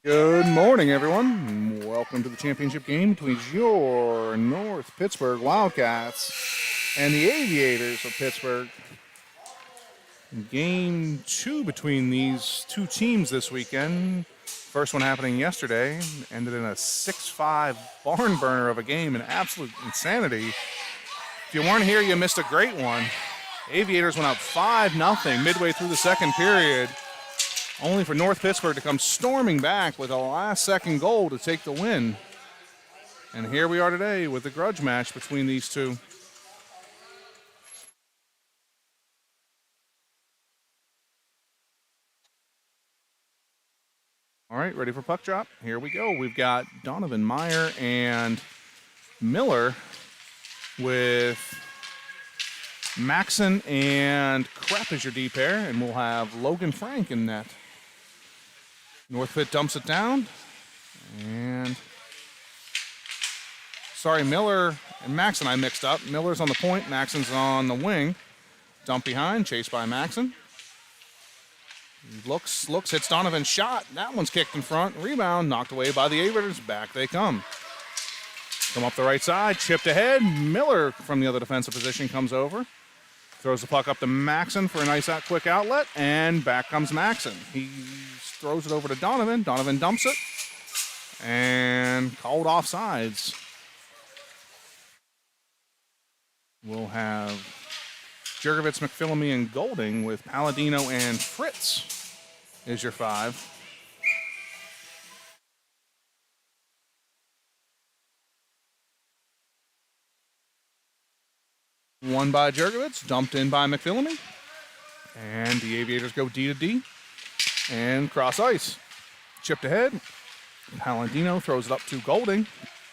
Good morning, everyone. Welcome to the championship game between your North Pittsburgh Wildcats and the Aviators of Pittsburgh. Game 2 between these two teams this weekend. First one happening yesterday, ended in a 6-5 barn burner of a game, an absolute insanity. If you weren't here, you missed a great one. Aviators went up 5-0 midway through the second period, only for North Pittsburgh to come storming back with a last-second goal to take the win. And here we are today with the grudge match between these two. All right, ready for puck drop? Here we go. We've got Donovan, Meyer, and Miller with Maxon and Krepp as your D pair, and we'll have Logan Frank in net. North Pitt dumps it down, and Miller and Maxon I mixed up. Miller's on the point, Maxon's on the wing. Dump behind, chased by Maxon. Looks, hits Donovan's shot. That one's kicked in front. Rebound, knocked away by the Aviators. Back they come. Come up the right side, chipped ahead. Miller from the other defensive position comes over. Throws the puck up to Maxon for a nice quick outlet, and back comes Maxon. He throws it over to Donovan. Donovan dumps it, and called offsides. We'll have Jurgovitz, McPhillamy, and Golding with Palladino and Fritz is your 5. One by Jurgovitz, dumped in by McPhillamy. And the Aviators go D to D and cross ice. Chipped ahead. Palladino throws it up to Golding.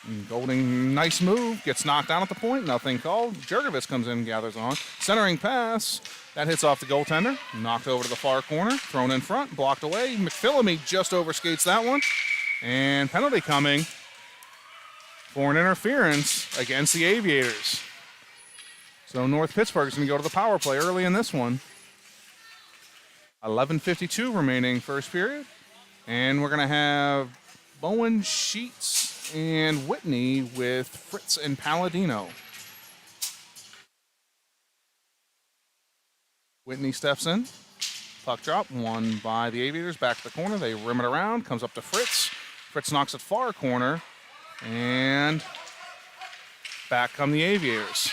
And Golding, nice move, gets knocked down at the point, nothing called. Jurgovitz comes in and gathers on. Centering pass, that hits off the goaltender. Knocked over to the far corner, thrown in front, blocked away. McPhillamy just overskates that one. And penalty coming for an interference against the Aviators. So North Pittsburgh is going to go to the power play early in this one. 11:52 remaining first period. And we're going to have Bowen, Sheets, and Whitney with Fritz and Palladino. Whitney steps in. Puck drop, won by the Aviators. Back to the corner. They rim it around. Comes up to Fritz. Fritz knocks it far corner. And back come the Aviators.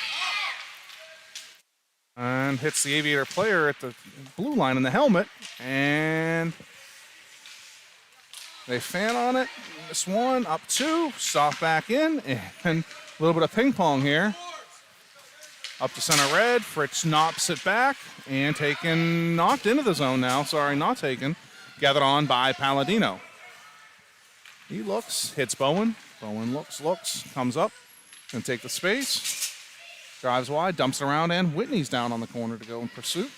And hits the Aviator player at the blue line in the helmet. And they fan on it. This one, up 2, stop back in, and a little bit of ping pong here. Up to center red, Fritz knocks it back, and knocked into the zone now. Sorry, not taken. Gathered on by Palladino. He looks, hits Bowen. Bowen looks, comes up, and take the space. Drives wide, dumps it around, and Whitney's down on the corner to go in pursuit.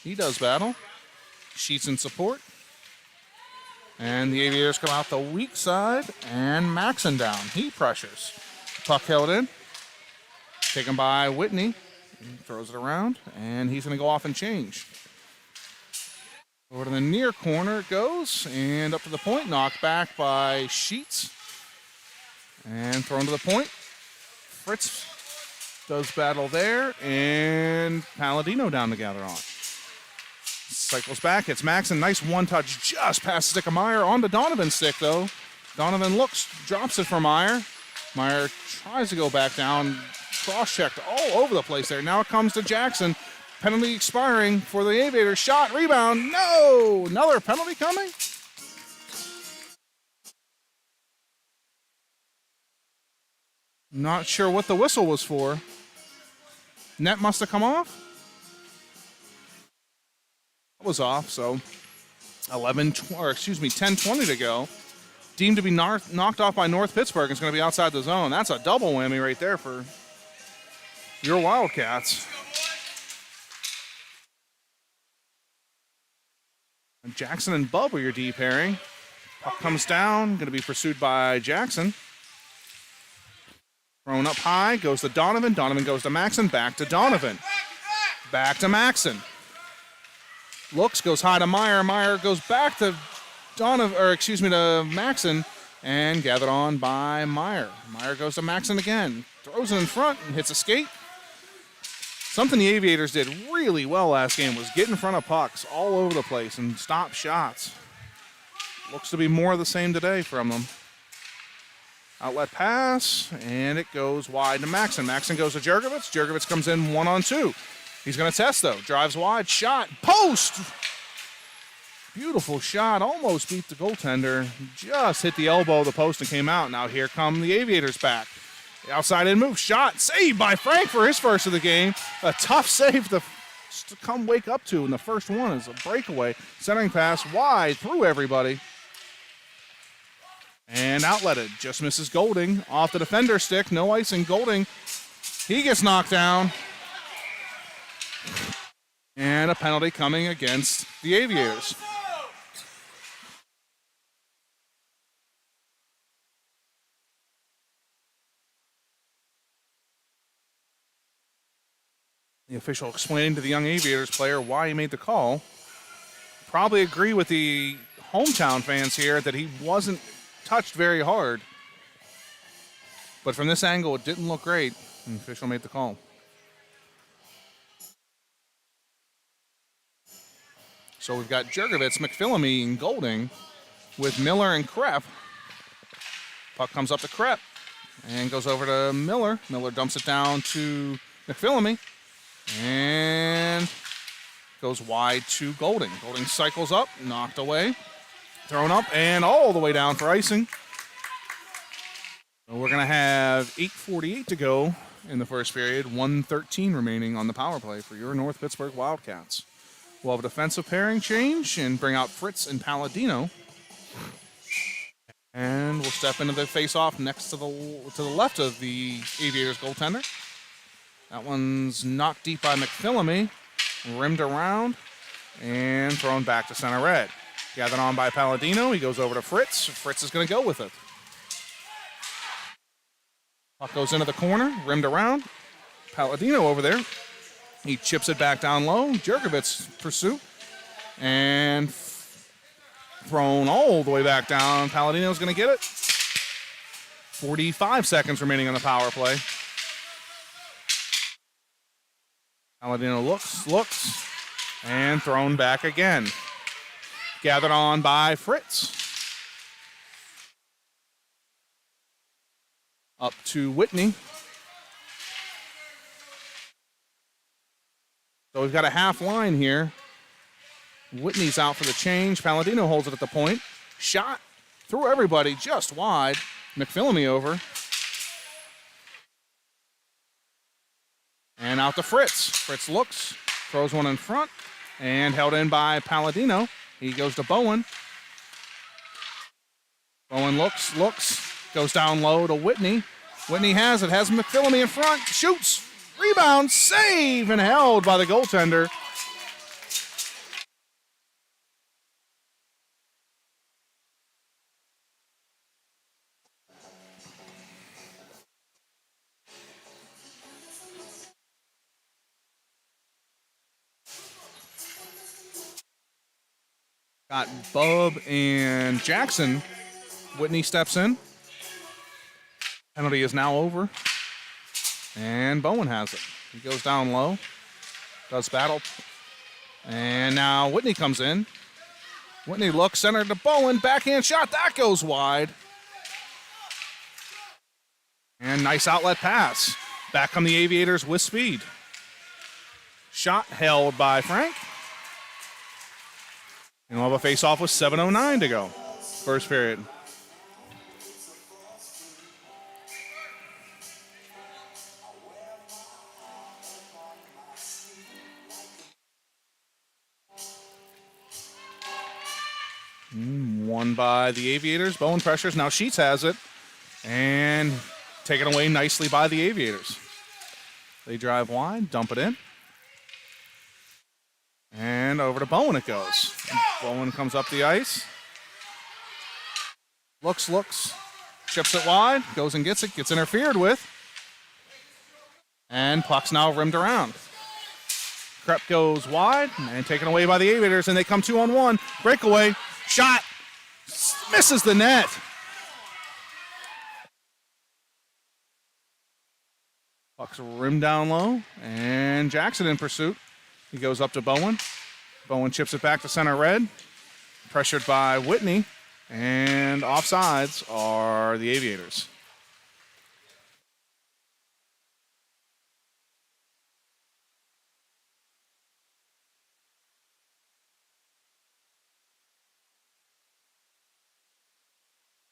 He does battle. Sheets in support. And the Aviators come out the weak side, and Maxon down. He pressures. Puck held in. Taken by Whitney. He throws it around, and he's going to go off and change. Over to the near corner it goes, and up to the point. Knocked back by Sheets. And thrown to the point. Fritz does battle there, and Palladino down to gather on. Cycles back, hits Maxon. Nice one-touch just past the stick of Meyer. Onto Donovan's stick, though. Donovan looks, drops it for Meyer. Meyer tries to go back down. Cross-checked all over the place there. Now it comes to Jackson. Penalty expiring for the Aviators. Shot, rebound. No! Another penalty coming? Not sure what the whistle was for. Net must have come off. That was off, so 10:20 to go. Deemed to be knocked off by North Pittsburgh. It's going to be outside the zone. That's a double whammy right there for your Wildcats. And Jackson and Bub are your D pairing. Puck comes down, going to be pursued by Jackson. Thrown up high, goes to Donovan. Donovan goes to Maxon, back to Donovan. Back to Maxon. Looks, goes high to Meyer. Meyer goes back to to Maxon, and gathered on by Meyer. Meyer goes to Maxon again, throws it in front and hits a skate. Something the Aviators did really well last game was get in front of pucks all over the place and stop shots. Looks to be more of the same today from them. Outlet pass, and it goes wide to Maxon. Maxon goes to Jurgovich. Jurgovich comes in 1-on-2. He's going to test, though. Drives wide, shot, post! Beautiful shot, almost beat the goaltender. Just hit the elbow of the post and came out. Now here come the Aviators back. The outside in move, shot, saved by Frank for his first of the game. A tough save to come wake up to, and the first one is a breakaway. Centering pass wide through everybody. And outletted, just misses Golding. Off the defender stick, no icing. Golding, he gets knocked down. And a penalty coming against the Aviators. The official explaining to the young Aviators player why he made the call. Probably agree with the hometown fans here that he wasn't touched very hard. But from this angle, it didn't look great. And the official made the call. So we've got Jurgovich, McPhillamy, and Golding with Miller and Krepp. Puck comes up to Krepp and goes over to Miller. Miller dumps it down to McPhillamy and goes wide to Golding. Golding cycles up, knocked away, thrown up, and all the way down for icing. So we're going to have 8:48 to go in the first period, 1:13 remaining on the power play for your North Pittsburgh Wildcats. We'll have a defensive pairing change and bring out Fritz and Palladino. And we'll step into the face-off next to the left of the Aviators goaltender. That one's knocked deep by McPhillamy, rimmed around, and thrown back to center red. Gathered on by Palladino. He goes over to Fritz. Fritz is going to go with it. Puck goes into the corner, rimmed around. Palladino over there. He chips it back down low. Jurgovich's pursuit. And thrown all the way back down. Palladino's going to get it. 45 seconds remaining on the power play. Palladino looks, and thrown back again. Gathered on by Fritz. Up to Whitney. So we've got a half line here. Whitney's out for the change. Palladino holds it at the point. Shot through everybody, just wide. McPhillamy over. And out to Fritz. Fritz looks, throws one in front, and held in by Palladino. He goes to Bowen. Bowen looks, goes down low to Whitney. Whitney has it, has McPhillamy in front, shoots. Rebound, save, and held by the goaltender. Got Bub and Jackson. Whitney steps in. Penalty is now over. And Bowen has it. He goes down low. Does battle. And now Whitney comes in. Whitney looks, center to Bowen. Backhand shot. That goes wide. And nice outlet pass. Back come the Aviators with speed. Shot held by Frank. And we'll have a face-off with 7:09 to go. First period. Won by the Aviators. Bowen pressures. Now Sheets has it. And taken away nicely by the Aviators. They drive wide, dump it in. And over to Bowen it goes. Bowen comes up the ice. Looks. Chips it wide. Goes and gets it. Gets interfered with. And puck's now rimmed around. Krepp goes wide and taken away by the Aviators. And they come 2-on-1. Breakaway. Shot. Misses the net. Puck's rimmed down low, and Jackson in pursuit. He goes up to Bowen. Bowen chips it back to center red. Pressured by Whitney, and offsides are the Aviators.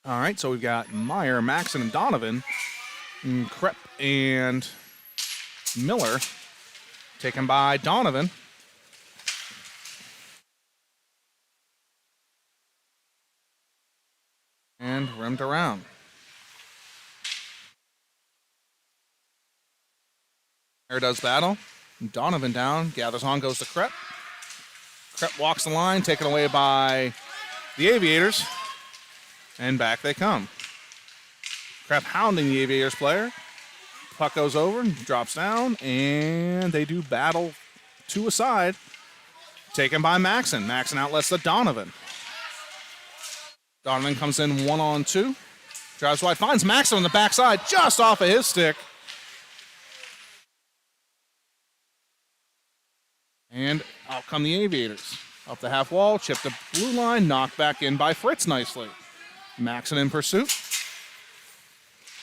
All right, so we've got Meyer, Maxon, and Donovan, and Krepp and Miller, taken by Donovan. And rimmed around. Meyer does battle. Donovan down, gathers on, goes to Krepp. Krepp walks the line, taken away by the Aviators. And back they come. Krepp hounding the Aviators player. Puck goes over, drops down, and they do battle two aside. Taken by Maxon. Maxon outlets to Donovan. Donovan comes in 1-on-2. Drives wide, finds Maxon on the backside, just off of his stick. And out come the Aviators. Up the half wall, chipped the blue line, knocked back in by Fritz nicely. Maxon in pursuit.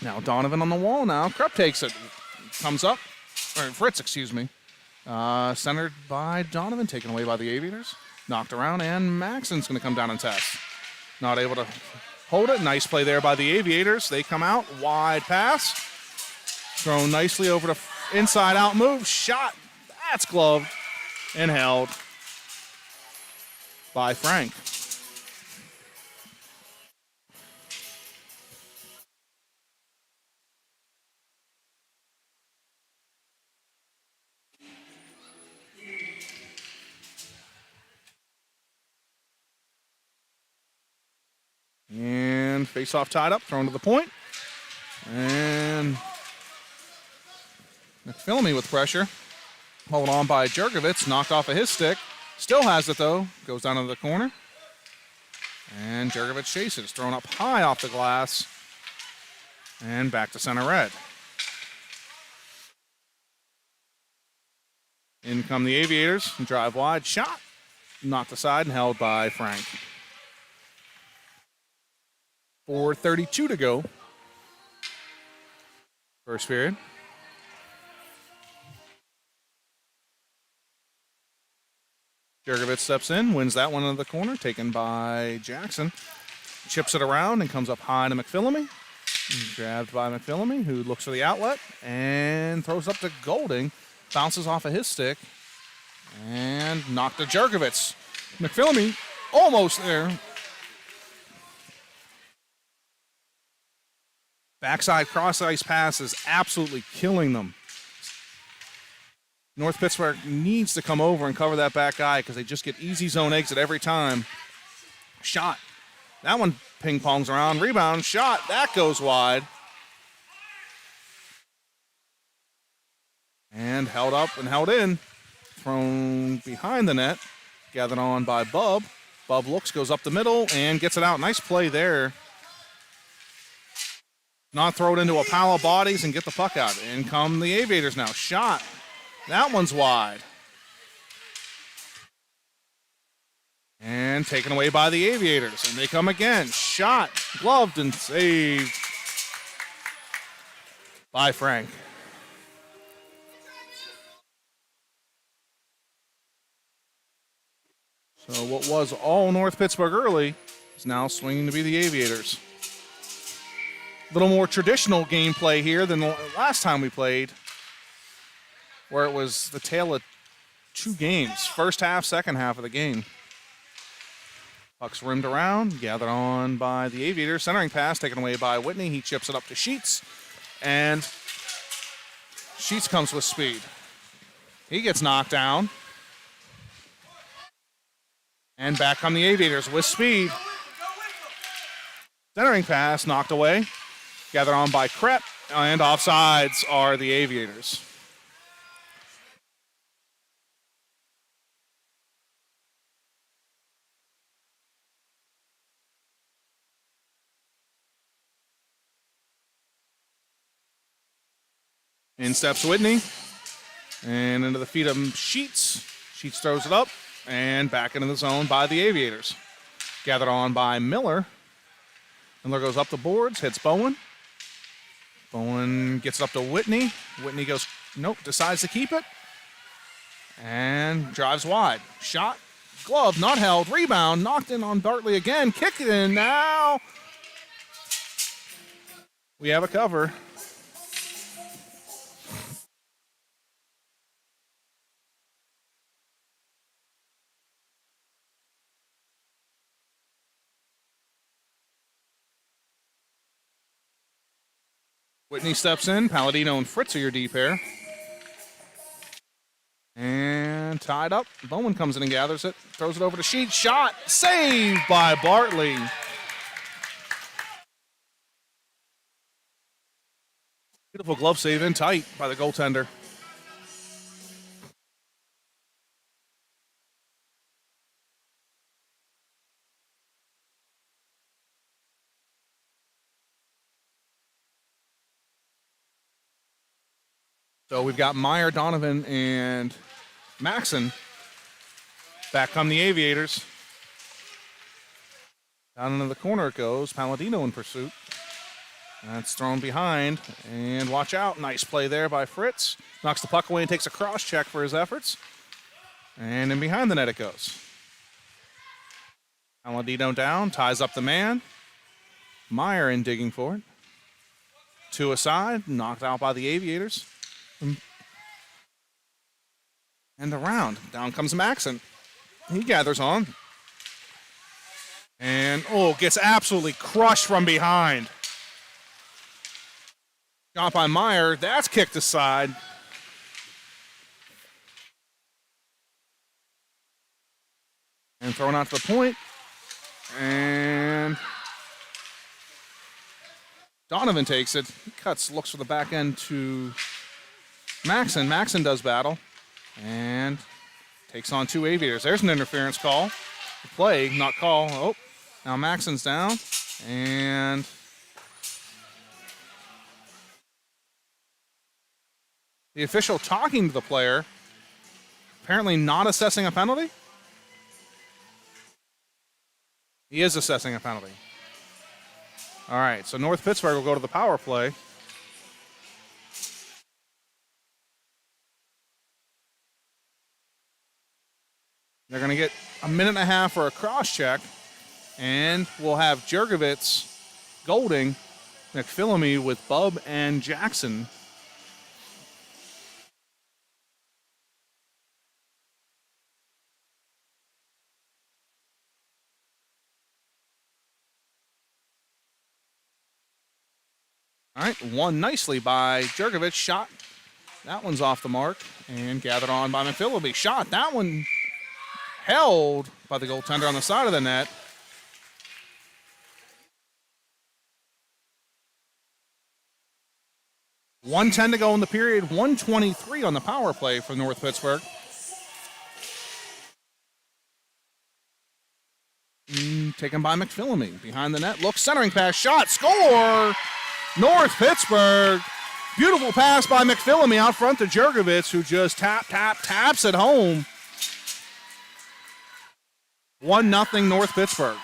Now Donovan on the wall now. Krepp takes it. Comes up. Or Fritz, excuse me. Centered by Donovan, taken away by the Aviators. Knocked around, and Maxon's going to come down and test. Not able to hold it. Nice play there by the Aviators. They come out. Wide pass. Thrown nicely over to inside out move. Shot. That's gloved and held by Frank. And face-off tied up, thrown to the point. And McPhillamy with pressure. Hold on by Jurgovitz, knocked off of his stick. Still has it, though. Goes down to the corner. And Jurgovitz chases, thrown up high off the glass. And back to center red. In come the Aviators. Drive wide, shot. Knocked aside and held by Frank. 4:32 to go. First period. Jurgovitz steps in, wins that one in the corner, taken by Jackson. Chips it around and comes up high to McPhillamy. Grabbed by McPhillamy, who looks for the outlet and throws up to Golding. Bounces off of his stick and knocked to Jurgovitz. McPhillamy almost there. Backside cross-ice pass is absolutely killing them. North Pittsburgh needs to come over and cover that back guy because they just get easy zone exit every time. Shot. That one ping-pongs around. Rebound. Shot. That goes wide. And held up and held in. Thrown behind the net. Gathered on by Bub. Bub looks, goes up the middle, and gets it out. Nice play there. Not throw it into a pile of bodies and get the puck out. In come the Aviators now. Shot. That one's wide. And taken away by the Aviators. And they come again. Shot. Gloved and saved by Frank. So what was all North Pittsburgh early is now swinging to be the Aviators. A little more traditional gameplay here than the last time we played, where it was the tale of two games. First half, second half of the game. Puck's rimmed around, gathered on by the Aviators. Centering pass taken away by Whitney. He chips it up to Sheets, and Sheets comes with speed. He gets knocked down. And back come the Aviators with speed. Centering pass knocked away. Gathered on by Krepp, and offsides are the Aviators. In steps Whitney. And into the feet of Sheets. Sheets throws it up. And back into the zone by the Aviators. Gathered on by Miller. Miller goes up the boards, hits Bowen. Bowen gets it up to Whitney. Whitney goes, nope, decides to keep it. And drives wide. Shot, glove, not held, rebound, knocked in on Bartley again. Kick it in now. We have a cover. Whitney steps in. Palladino and Fritz are your D pair. And tied up. Bowman comes in and gathers it. Throws it over to Sheets. Shot. Saved by Bartley. Beautiful glove save in tight by the goaltender. So we've got Meyer, Donovan, and Maxon. Back come the Aviators. Down into the corner it goes. Palladino in pursuit. That's thrown behind. And watch out. Nice play there by Fritz. Knocks the puck away and takes a cross check for his efforts. And in behind the net it goes. Palladino down. Ties up the man. Meyer in digging for it. Two aside. Knocked out by the Aviators. And around. Down comes Maxon. He gathers on. And, gets absolutely crushed from behind. Shot by Meyer. That's kicked aside. And thrown out to the point. And Donovan takes it. He cuts, looks for the back end to Maxon. Maxon does battle and takes on two Aviators. There's an interference call. Play, not call. Oh, now Maxon's down. And the official talking to the player, apparently not assessing a penalty. He is assessing a penalty. All right, so North Pittsburgh will go to the power play. They're going to get a minute and a half for a cross check, and we'll have Jurgovitz, Golding, McPhillamy with Bub and Jackson. All right, won nicely by Jurgovitz. Shot. That one's off the mark and gathered on by McPhillamy. Shot. That one held by the goaltender on the side of the net. .110 to go in the period. 1:23 on the power play for North Pittsburgh. Taken by McPhillamy. Behind the net. Look, centering pass. Shot. Score! North Pittsburgh. Beautiful pass by McPhillamy out front to Jurgovitz, who just taps it home. 1-0 North Pittsburgh.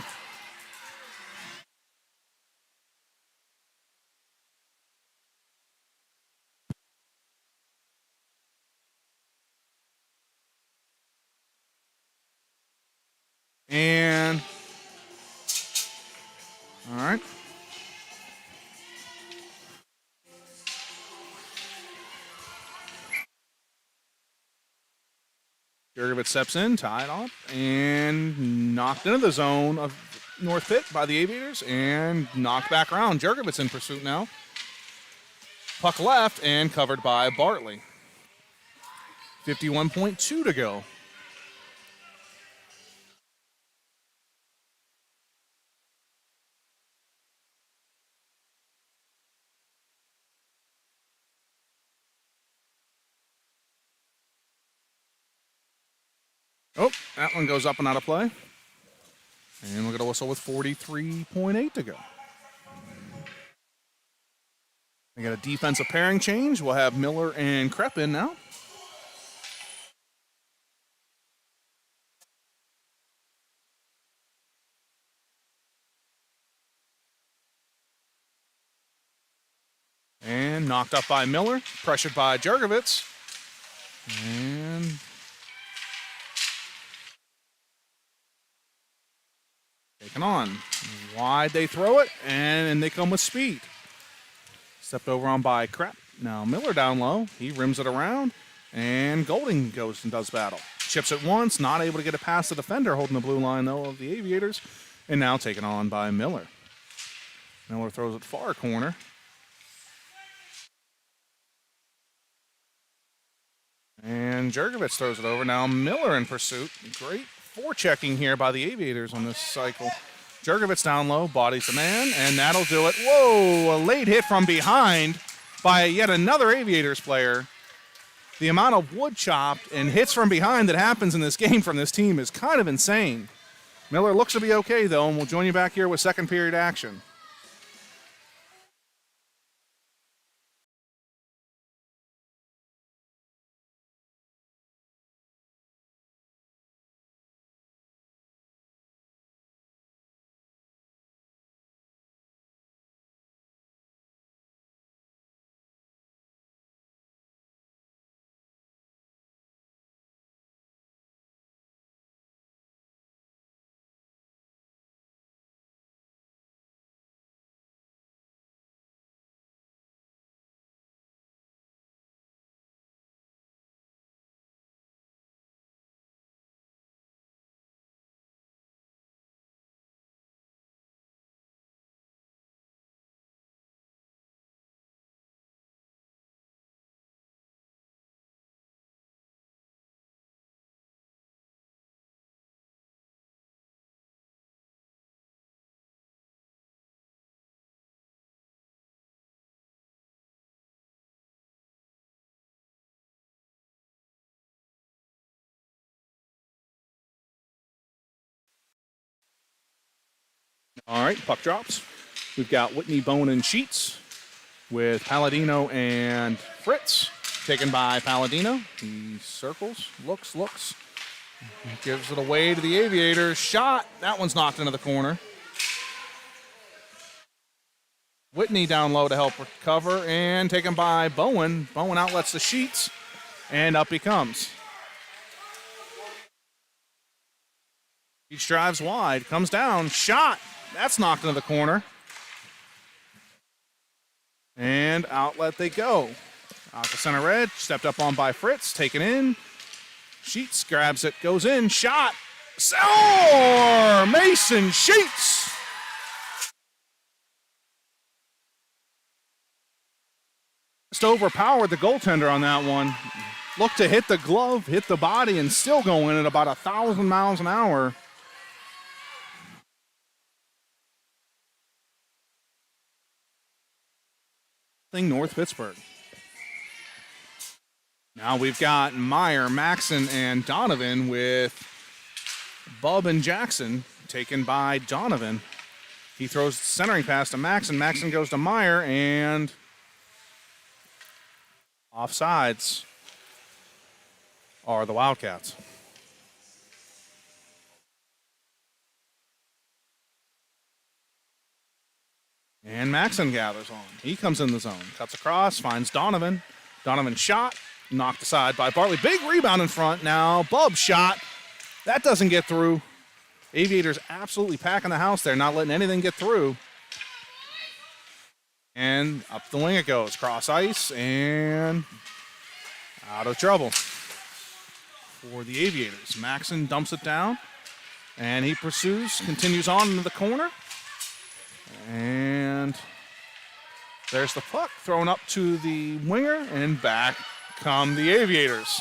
And, all right. Jurgovitz steps in, tied off, and knocked into the zone of North Pitt by the Aviators, and knocked back around. Jurgovitz in pursuit now. Puck left, and covered by Bartley. 51.2 to go. Oh, that one goes up and out of play. And we'll get a whistle with 43.8 to go. We got a defensive pairing change. We'll have Miller and Krepp in now. And knocked up by Miller, pressured by Jurgovitz. And taken on. Wide they throw it, and they come with speed. Stepped over on by Krepp. Now Miller down low. He rims it around, and Golding goes and does battle. Chips it once, not able to get it past the defender, holding the blue line, though, of the Aviators. And now taken on by Miller. Miller throws it far corner. And Jurgovitz throws it over. Now Miller in pursuit. Great forechecking here by the Aviators on this cycle. Jurgovitz down low, bodies the man, and that'll do it. Whoa, a late hit from behind by yet another Aviators player. The amount of wood chopped and hits from behind that happens in this game from this team is kind of insane. Miller looks to be okay, though, and we'll join you back here with second period action. All right, puck drops. We've got Whitney, Bone, and Sheets with Palladino and Fritz. Taken by Palladino. He circles, looks. Gives it away to the Aviators. Shot. That one's knocked into the corner. Whitney down low to help recover, and taken by Bowen. Bowen outlets the Sheets, and up he comes. Sheets drives wide, comes down, shot. That's knocked into the corner. And outlet they go. Out to center edge, stepped up on by Fritz, taken in. Sheets grabs it, goes in, shot. Score! Mason Sheets! Just overpowered the goaltender on that one. Looked to hit the glove, hit the body, and still going at about 1,000 miles an hour. North Pittsburgh. Now we've got Meyer, Maxon, and Donovan with Bub and Jackson, taken by Donovan. He throws centering pass to Maxon. Maxon goes to Meyer, and offsides are the Wildcats. And Maxon gathers on. He comes in the zone. Cuts across, finds Donovan. Donovan shot, knocked aside by Bartley. Big rebound in front. Now Bub shot. That doesn't get through. Aviators absolutely packing the house there, not letting anything get through. And up the wing it goes. Cross ice and out of trouble for the Aviators. Maxon dumps it down. And he pursues, continues on into the corner. And there's the puck thrown up to the winger, and back come the Aviators.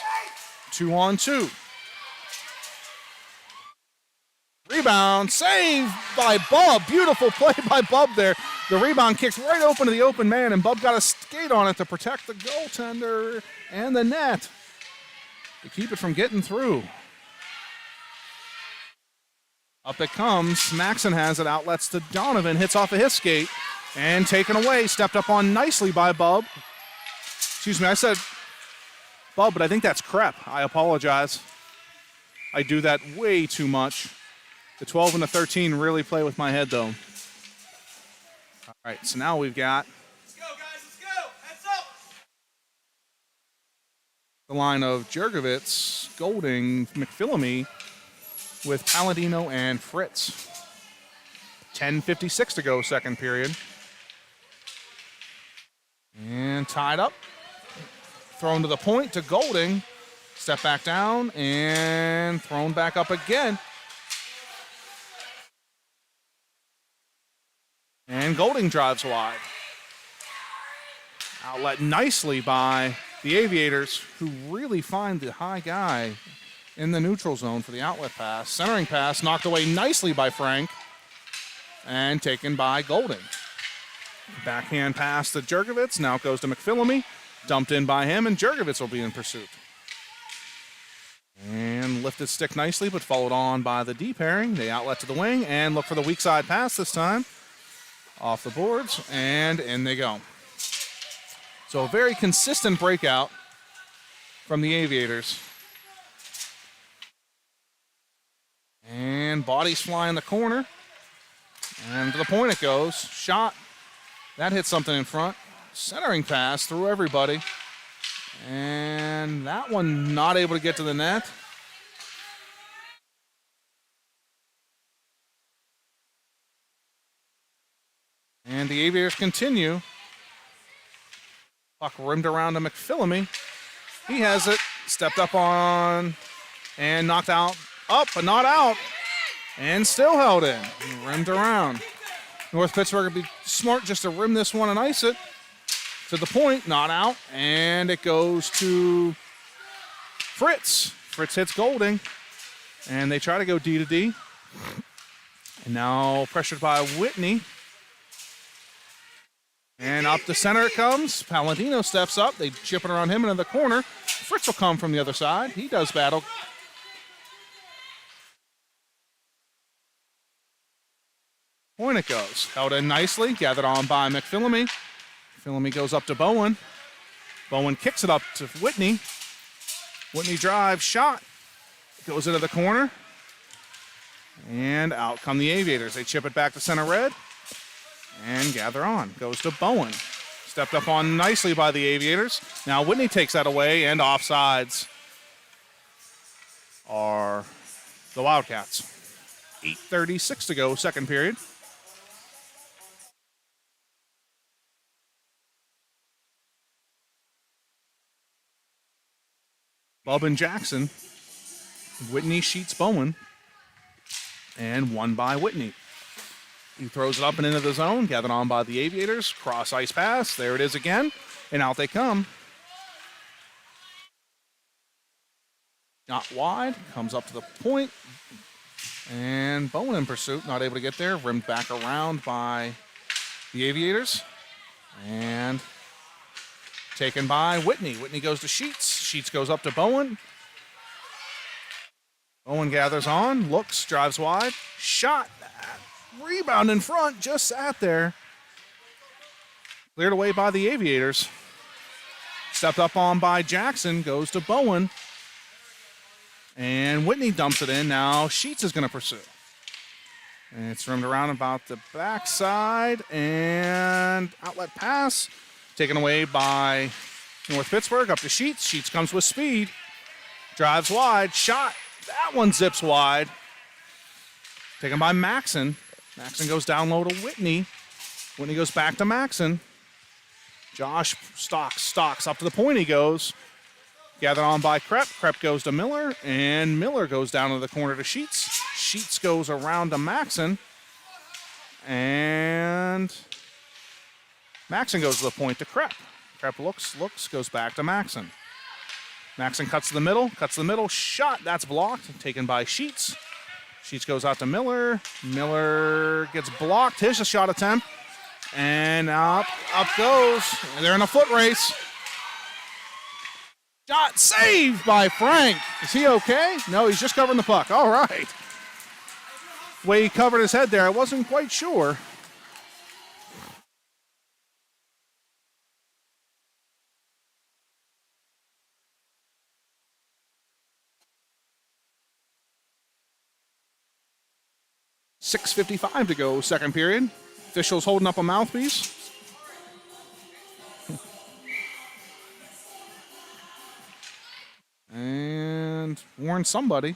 2-on-2. Rebound, save by Bub. Beautiful play by Bub there. The rebound kicks right open to the open man, and Bub got a skate on it to protect the goaltender and the net to keep it from getting through. Up it comes. Maxon has it, outlets to Donovan, hits off of his skate, And taken away, stepped up on nicely by Bub. Excuse me, I said Bub, but I think that's Crep. I apologize. I do that way too much. The 12 and the 13 really play with my head, though. All right, so now we've got Let's go. Heads up. the line of Jurgovitz, Golding, McPhillamy with Palladino and Fritz. 10:56 to go, second period. And tied up. Thrown to the point to Golding. Step back down and thrown back up again. And Golding drives wide. Outlet nicely by the Aviators, who really find the high guy in the neutral zone for the outlet pass. Centering pass knocked away nicely by Frank and taken by Golding. Backhand pass to Jurgovitz. Now it goes to McPhillamy. Dumped in by him, and Jurgovitz will be in pursuit. And lifted stick nicely, but followed on by the D pairing. They outlet to the wing and look for the weak side pass this time. Off the boards, and in they go. So a very consistent breakout from the Aviators. And bodies fly in the corner. And to the point it goes. Shot. That hit something in front. Centering pass through everybody. And that one not able to get to the net. And the Aviators continue. Puck rimmed around to McPhillamy. He has it. Stepped up on and knocked out. Up, but not out. And still held in. Rimmed around. North Pittsburgh would be smart just to rim this one and ice it. To the point, not out. And it goes to Fritz. Fritz hits Golding. And they try to go D to D. And now pressured by Whitney. And up the center it comes. Palladino steps up. They chip it around him into the corner. Fritz will come from the other side. He does battle. Point it goes. Held in nicely. Gathered on by McPhillamy. McPhillamy goes up to Bowen. Bowen kicks it up to Whitney. Whitney drives. Shot. Goes into the corner. And out come the Aviators. They chip it back to center red. And gather on. Goes to Bowen. Stepped up on nicely by the Aviators. Now Whitney takes that away, and offsides are the Wildcats. 8:36 to go, second period. Bub and Jackson. Whitney sheets Bowen. And won by Whitney. He throws it up and into the zone, gathered on by the Aviators. Cross ice pass. There it is again. And out they come. Not wide. Comes up to the point. And Bowen in pursuit. Not able to get there. Rimmed back around by the Aviators. And taken by Whitney. Whitney goes to Sheets. Sheets goes up to Bowen. Bowen gathers on. Looks. Drives wide. Shot. Rebound in front, just sat there. Cleared away by the Aviators. Stepped up on by Jackson, goes to Bowen. And Whitney dumps it in. Now Sheets is going to pursue. And it's rimmed around about the backside. And outlet pass. Taken away by North Pittsburgh. Up to Sheets. Sheets comes with speed. Drives wide. Shot. That one zips wide. Taken by Maxon. Maxon goes down low to Whitney. Whitney goes back to Maxon. Josh stalks up to the point he goes. Gathered on by Krep. Krep goes to Miller, and Miller goes down to the corner to Sheets. Sheets goes around to Maxon. And Maxon goes to the point to Krep. Krep looks, goes back to Maxon. Maxon cuts to the middle, shot, that's blocked, taken by Sheets. Sheets goes out to Miller. Miller gets blocked. Here's a shot attempt. And up goes. They're in a foot race. Shot saved by Frank. Is he okay? No, he's just covering the puck. All right. The way he covered his head there, I wasn't quite sure. 6:55 to go, second period. Officials holding up a mouthpiece. And warned somebody.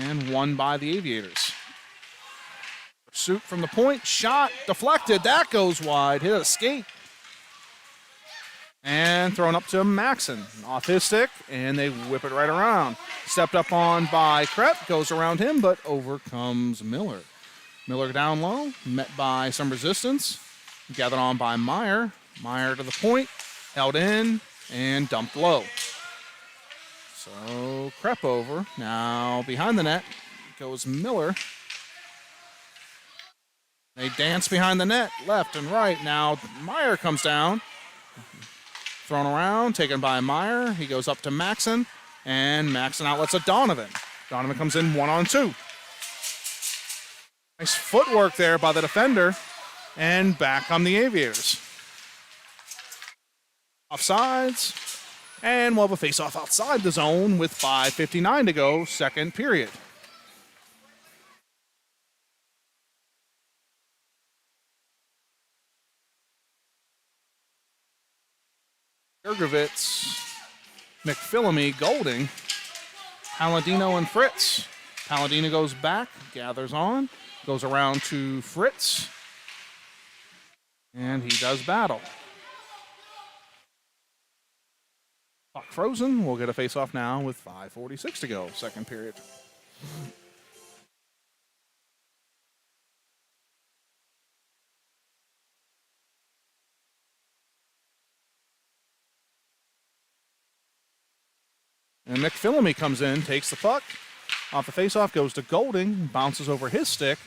And won by the Aviators. Pursuit from the point, shot, deflected, that goes wide, hit a skate. And thrown up to Maxon, off his stick, and they whip it right around. Stepped up on by Krepp, goes around him, but overcomes Miller. Miller down low, met by some resistance, gathered on by Meyer. Meyer to the point, held in, and dumped low. So Krepp over. Now behind the net goes Miller. They dance behind the net, left and right. Now Meyer comes down. Thrown around, taken by Meyer. He goes up to Maxon, and Maxon outlets a Donovan. Donovan comes in 1-on-2. Nice footwork there by the defender, and back come the Aviators. Offsides, and we'll have a face-off outside the zone with 5:59 to go, second period. Jurgovitz, McPhillamy, Golding, Palladino, and Fritz. Palladino goes back, gathers on, goes around to Fritz, and he does battle. Puck frozen. We'll get a face-off now with 5:46 to go, second period. And McPhillamy comes in, takes the puck. Off the faceoff, goes to Golding, bounces over his stick.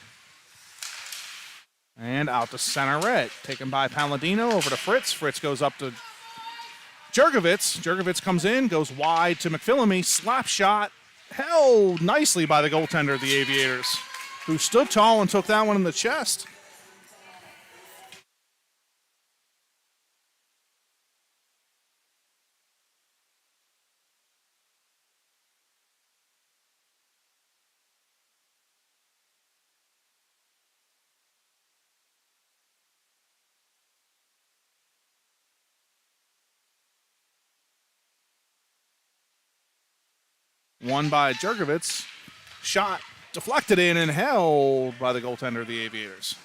And out to center red. Taken by Palladino, over to Fritz. Fritz goes up to Jurgovitz. Jurgovitz comes in, goes wide to McPhillamy. Slap shot, held nicely by the goaltender of the Aviators, who stood tall and took that one in the chest. Won by Jurgovitz. Shot deflected in and held by the goaltender of the Aviators.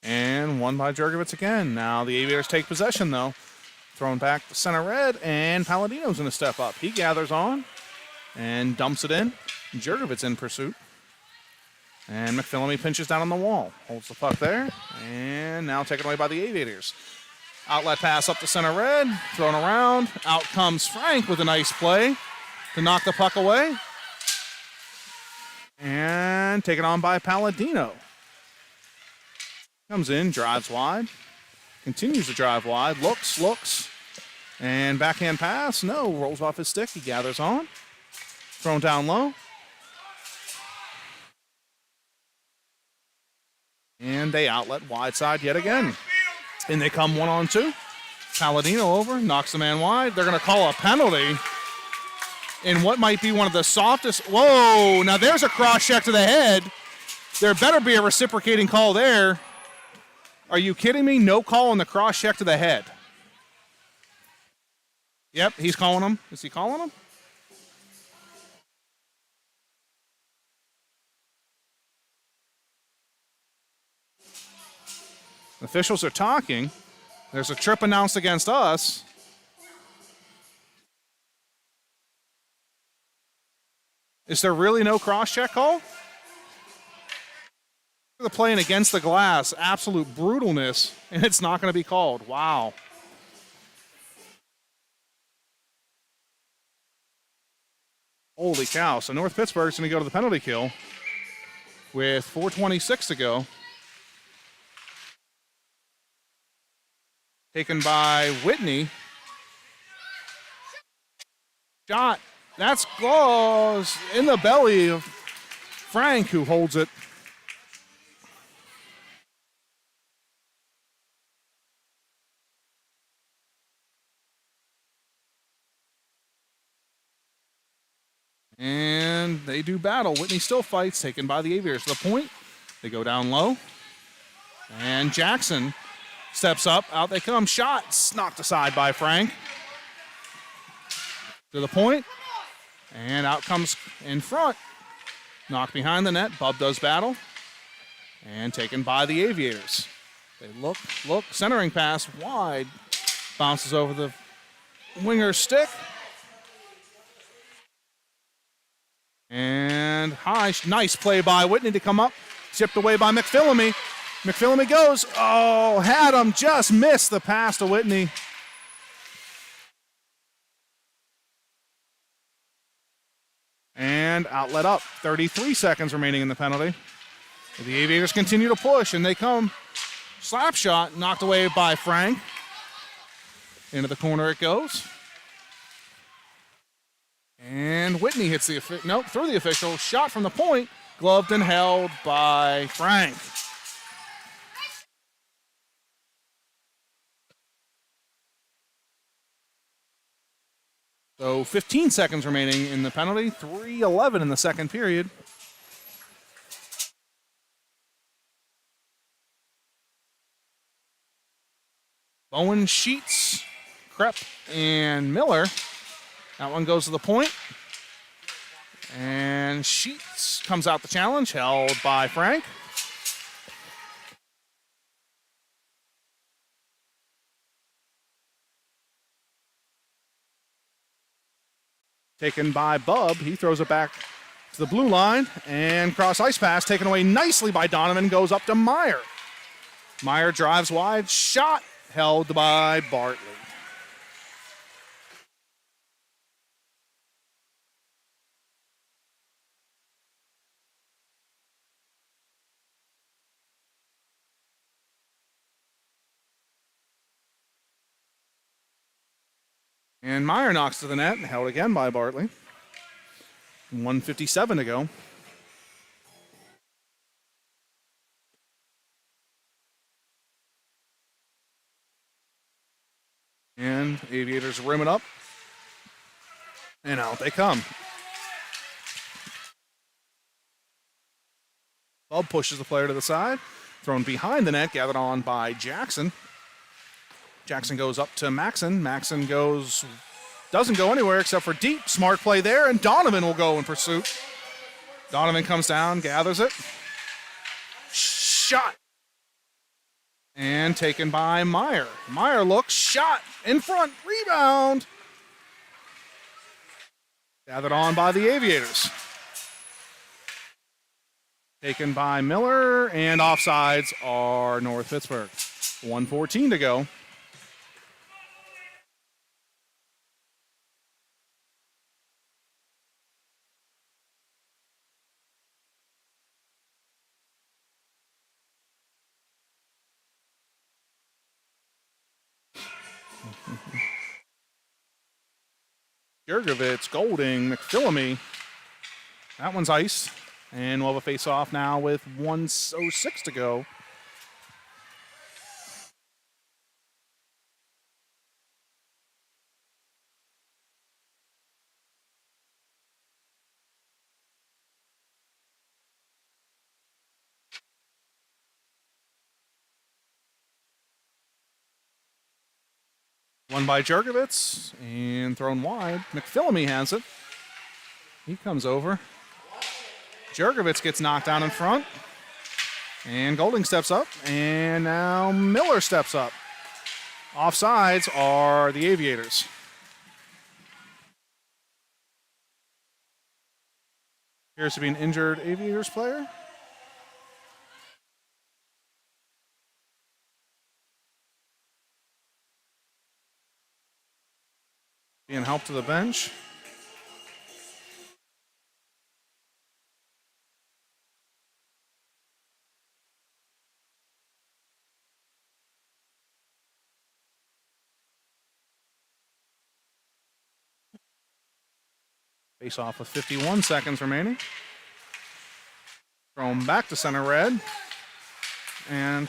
And won by Jurgovitz again. Now the Aviators take possession, though. Thrown back to center red, and Palladino's going to step up. He gathers on and dumps it in. Jurgovitz in pursuit. And McPhillamy pinches down on the wall. Holds the puck there, and now taken away by the Aviators. Outlet pass up to center red, thrown around. Out comes Frank with a nice play to knock the puck away. And taken on by Palladino. Comes in, drives wide. Continues to drive wide, looks, and backhand pass, no, rolls off his stick, he gathers on. Thrown down low. And they outlet wide side yet again. And they come 1-on-2. Palladino over, knocks the man wide. They're going to call a penalty in what might be one of the softest. Whoa, now there's a cross check to the head. There better be a reciprocating call there. Are you kidding me? No call on the cross check to the head. Yep, he's calling him. Is he calling him? Officials are talking. There's a trip announced against us. Is there really no cross check call? The playing against the glass, absolute brutalness, and it's not going to be called. Wow. Holy cow. So North Pittsburgh's going to go to the penalty kill with 4:26 to go. Taken by Whitney. Shot That's close in the belly of Frank, who holds it. And they do battle. Whitney still fights, taken by the Aviators. To the point, they go down low. And Jackson steps up. Out they come. Shots knocked aside by Frank. To the point. And out comes in front. Knocked behind the net. Bub does battle. And taken by the Aviators. They look. Centering pass wide. Bounces over the winger's stick. And high. Nice play by Whitney to come up. Tipped away by McPhillamy. McPhillamy goes. Oh, had him. Just missed the pass to Whitney. And outlet up. 33 seconds remaining in the penalty. The Aviators continue to push, and they come. Slap shot knocked away by Frank. Into the corner it goes. And Whitney hits the through the official. Shot from the point. Gloved and held by Frank. So 15 seconds remaining in the penalty. 3:11 in the second period. Bowen, Sheets, Krepp, and Miller. That one goes to the point. And Sheets comes out the challenge, held by Frank. Taken by Bub. He throws it back to the blue line. And cross ice pass taken away nicely by Donovan. Goes up to Meyer. Meyer drives wide. Shot held by Bartley. And Meyer knocks to the net, held again by Bartley. 1:57 to go. And Aviators rim it up. And out they come. Bub pushes the player to the side. Thrown behind the net, gathered on by Jackson. Jackson goes up to Maxon. Maxon doesn't go anywhere except for deep. Smart play there, and Donovan will go in pursuit. Donovan comes down, gathers it. Shot. And taken by Meyer. Meyer looks, shot, in front, rebound. Gathered on by the Aviators. Taken by Miller, and offsides are North Pittsburgh. 1:14 to go. Jurgovitz, Golding, McPhillamy. That one's iced. And we'll have a face-off now with 1:06 to go. Won by Jurgovitz and thrown wide. McPhillamy has it. He comes over. Jurgovitz gets knocked down in front. And Golding steps up. And now Miller steps up. Offsides are the Aviators. Appears to be an injured Aviators player. Being helped to the bench. Face off with 51 seconds remaining. Throw him back to center red. And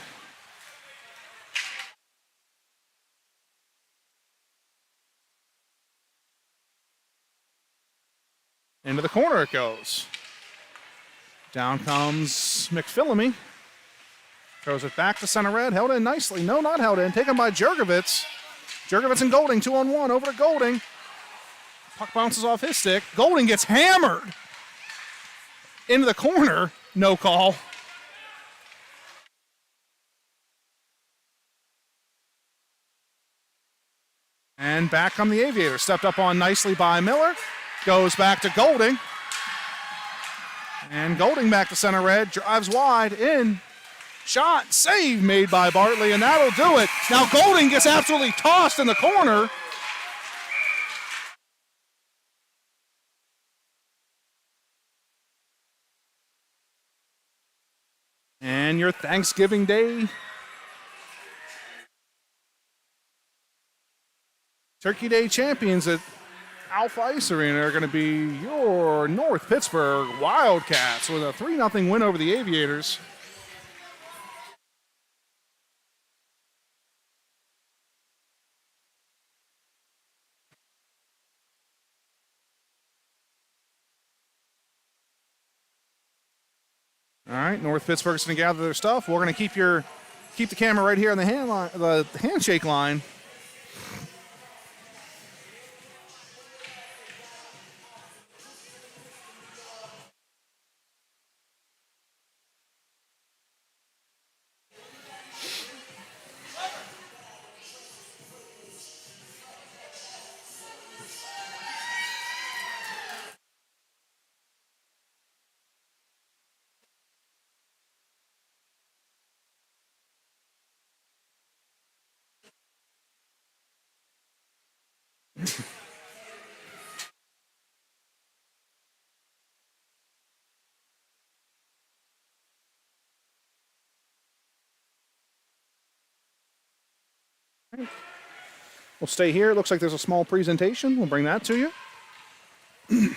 into the corner it goes. Down comes McPhillamy. Throws it back to center red. Held in nicely. No, not held in. Taken by Jurgovitz. Jurgovitz and Golding, 2-on-1. Over to Golding. Puck bounces off his stick. Golding gets hammered. Into the corner. No call. And back come the Aviators. Stepped up on nicely by Miller. Goes back to Golding. And Golding back to center red. Drives wide. In. Shot. Save made by Bartley. And that'll do it. Now Golding gets absolutely tossed in the corner. And your Thanksgiving Day Turkey Day champions at Alpha Ice Arena are going to be your North Pittsburgh Wildcats with a 3-0 win over the Aviators. All right, North Pittsburgh's going to gather their stuff. We're going to keep the camera right here on the handshake line. We'll stay here. It looks like there's a small presentation. We'll bring that to you.